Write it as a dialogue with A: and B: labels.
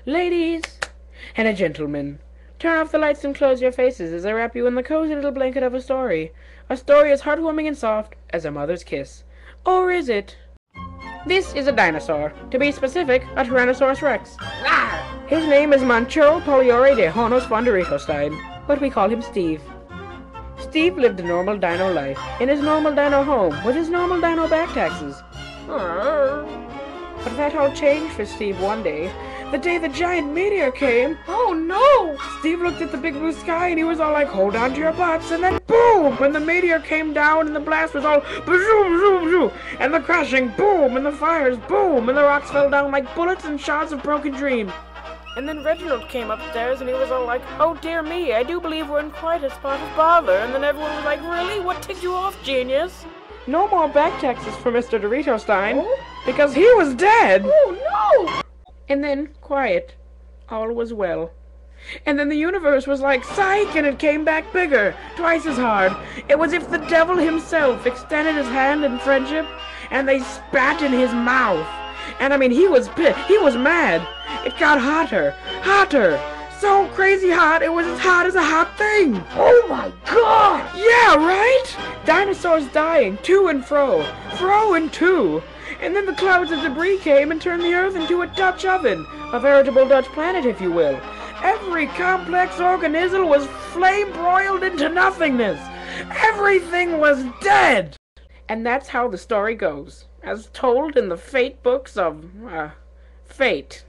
A: Ladies and gentlemen, turn off the lights and close your faces as I wrap you in the cozy little blanket of a story. A story as heartwarming and soft as a mother's kiss. Or is it? This is a dinosaur. To be specific, a Tyrannosaurus Rex. His name is Manchuro Poliore de Honos Fonderitostein, but we call him Steve. Steve lived a normal dino life, in his normal dino home, with his normal dino back taxes. But that all changed for Steve one day. The day the giant meteor came. Oh no! Steve looked at the big blue sky and he was all like, hold on to your butts, and then boom! When the meteor came down and the blast was all zoom, zoom, zoom, and the crashing boom, and the fires boom, and the rocks fell down like bullets and shards of broken dreams. And then Reginald came upstairs and he was all like, oh dear me, I do believe we're in quite a spot of bother. And then everyone was like, really? What ticked you off, genius? No more back taxes for Mr. Dorito Stein, because he was dead. Oh no! And then, quiet. All was well. And then the universe was like, psych, and it came back bigger, twice as hard. It was as if the devil himself extended his hand in friendship, and they spat in his mouth. And I mean, he was mad. It got hotter, hotter. So crazy hot, it was as hot as a hot thing. Oh my god! Yeah, right? Dinosaurs dying, to and fro and to. And then the clouds of debris came and turned the Earth into a Dutch oven, a veritable Dutch planet, if you will. Every complex organism was flame-broiled into nothingness. Everything was dead. And that's how the story goes, as told in the fate books of, Fate.